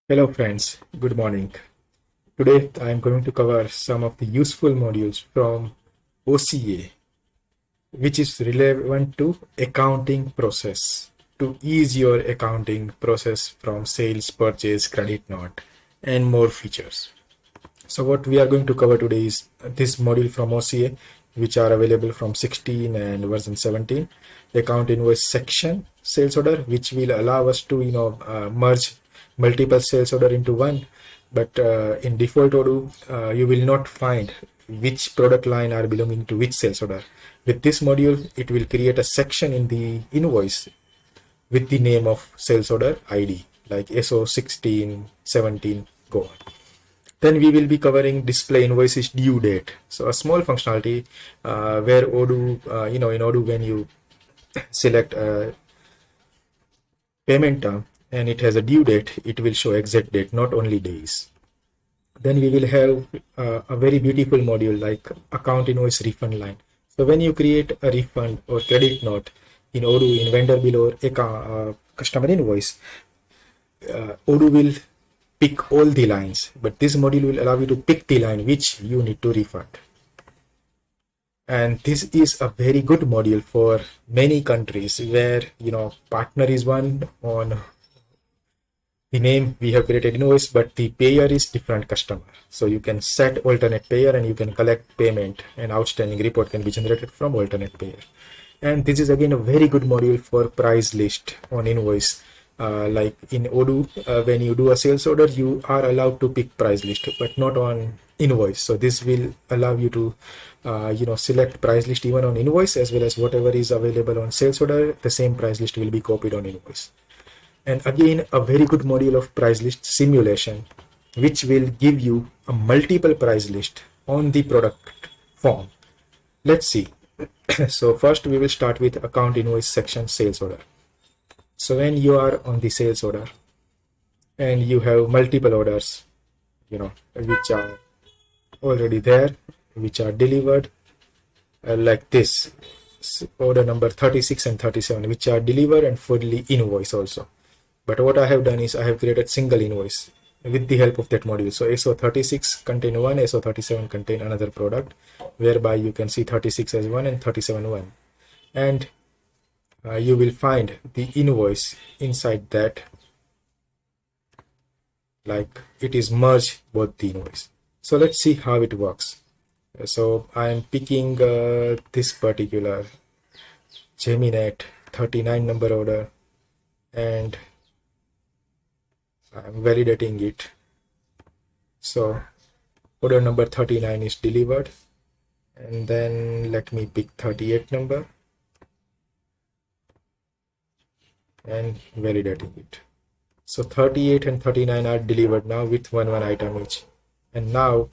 Hello friends, good morning. Today I am going to cover some of the useful modules from OCA which is relevant to accounting process to ease your accounting process from sales, purchase, credit note and more features. So what we are going to cover today is this module from OCA which are available from 16 and version 17, account invoice section sales order, which will allow us to merge multiple sales order into one. But in default Odoo, you will not find which product line are belonging to which sales order. With this module, it will create a section in the invoice with the name of sales order ID like SO16, 17, go on. Then we will be covering display invoices due date. So a small functionality where Odoo, in Odoo, when you select a payment term and it has a due date, it will show exact date, not only days. Then we will have a very beautiful module like account invoice refund line. So when you create a refund or credit note in Odoo, in vendor bill or customer invoice, Odoo will pick all the lines, but this module will allow you to pick the line which you need to refund. And this is a very good module for many countries where partner is one on the name we have created invoice, but the payer is different customer. So you can set alternate payer and you can collect payment, and outstanding report can be generated from alternate payer. And this is again a very good module for price list on invoice. Like in Odoo, when you do a sales order, you are allowed to pick price list, but not on invoice. So this will allow you to select price list even on invoice, as well as whatever is available on sales order, the same price list will be copied on invoice. And again, a very good module of Pricelist Simulation, which will give you a multiple price list on the product form. Let's see. So first we will start with account invoice section sales order. So when you are on the sales order and you have multiple orders, which are already there, which are delivered, like this, order number 36 and 37, which are delivered and fully invoice also. But what I have done is I have created single invoice with the help of that module. So SO36 contain one, SO37 contain another product, whereby you can see 36 as one and 37 one. And you will find the invoice inside that, like it is merged both the invoice. So let's see how it works. So I am picking this particular Geminet 39 number order and I'm validating it. So order number 39 is delivered, and then let me pick 38 number and validating it. So 38 and 39 are delivered now with one item each. And now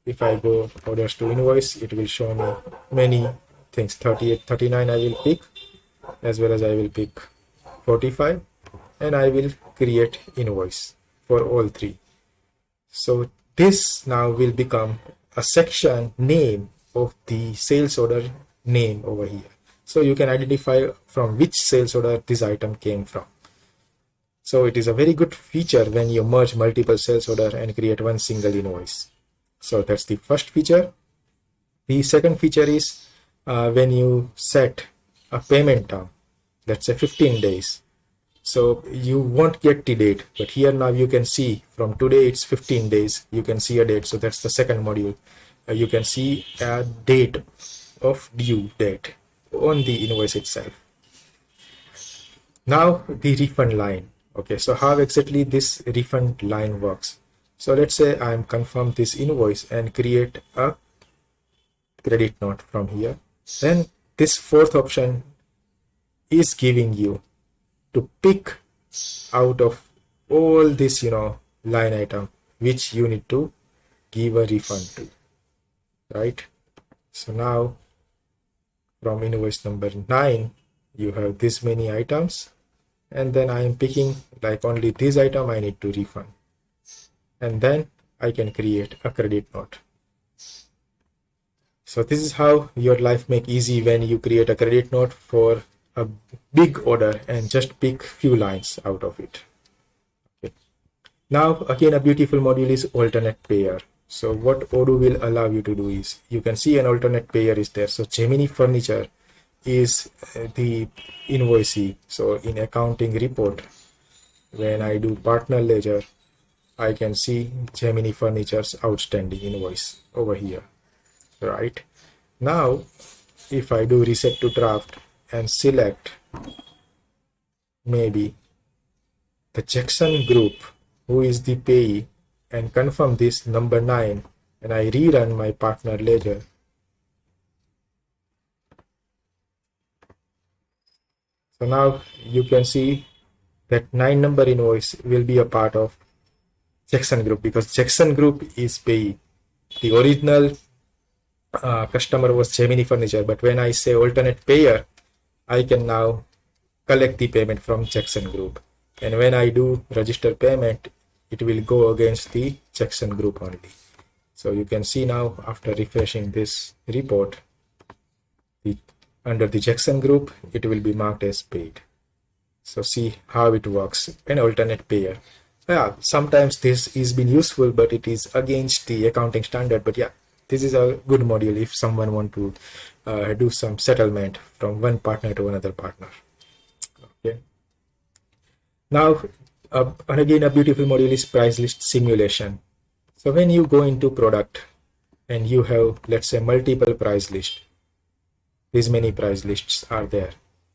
if I go orders to invoice, it will show me many things. 38, 39 I will pick, as well as I will pick 45, and I will create invoice for all three. So this now will become a section name of the sales order name over here. So you can identify from which sales order this item came from. So it is a very good feature when you merge multiple sales order and create one single invoice. So that's the first feature. The second feature is when you set a payment term, let's say 15 days. So you won't get the date, but here now you can see from today it's 15 days, you can see a date. So that's the second module. You can see a date of due date on the invoice itself. Now the refund line. Okay, so how exactly this refund line works? So let's say I'm confirm this invoice and create a credit note from here. Then this fourth option is giving you to pick out of all this line item which you need to give a refund to, right? So now from invoice number 9 you have this many items, and then I am picking like only this item I need to refund, and then I can create a credit note. So this is how your life make easy when you create a credit note for a big order and just pick few lines out of it. Okay. Now again, a beautiful module is alternate payer. So what Odoo will allow you to do is, you can see an alternate payer is there. So Gemini Furniture is the invoicee. So in accounting report, when I do partner ledger, I can see Gemini Furniture's outstanding invoice over here, right? Now, if I do reset to draft and select maybe the Jackson Group, who is the payee, and confirm this number 9, and I rerun my partner ledger, so now you can see that 9 number invoice will be a part of Jackson Group, because Jackson Group is payee. The original customer was Gemini Furniture, but when I say alternate payer, I can now collect the payment from Jackson Group. And when I do register payment, it will go against the Jackson Group only. So you can see now, after refreshing this report, under the Jackson Group, it will be marked as paid. So see how it works, an alternate payer. Yeah, sometimes this is been useful, but it is against the accounting standard. But yeah, this is a good module if someone want to do some settlement from one partner to another partner. Okay. Now, and again, a beautiful module is Pricelist Simulation. So when you go into product and you have, let's say, multiple price list, these many price lists are there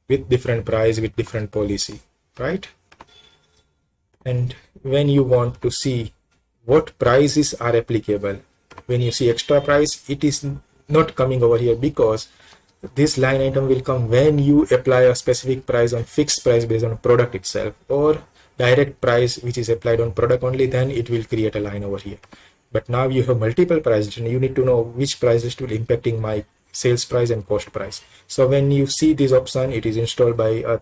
with different price, with different policy, right? And when you want to see what prices are applicable, when you see extra price, it is not coming over here, because this line item will come when you apply a specific price on fixed price based on product itself, or direct price which is applied on product only, then it will create a line over here. But now you have multiple prices and you need to know which price list will impacting my sales price and cost price. So when you see this option, it is installed by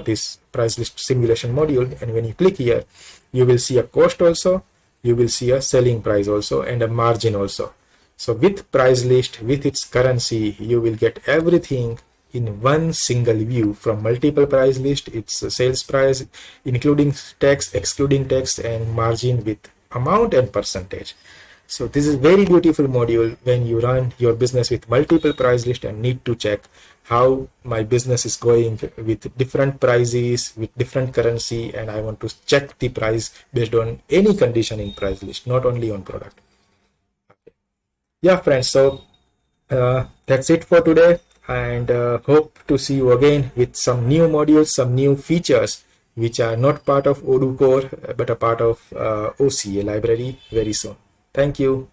this price list simulation module, and when you click here, you will see a cost also, you will see a selling price also, and a margin also. So with price list, with its currency, you will get everything in one single view from multiple price list. It's a sales price, including tax, excluding tax, and margin with amount and percentage. So this is very beautiful module when you run your business with multiple price list and need to check how my business is going with different prices, with different currency, and I want to check the price based on any condition in price list, not only on product. Yeah, friends, so that's it for today, and hope to see you again with some new modules, some new features which are not part of Odoo core but a part of OCA library very soon. Thank you.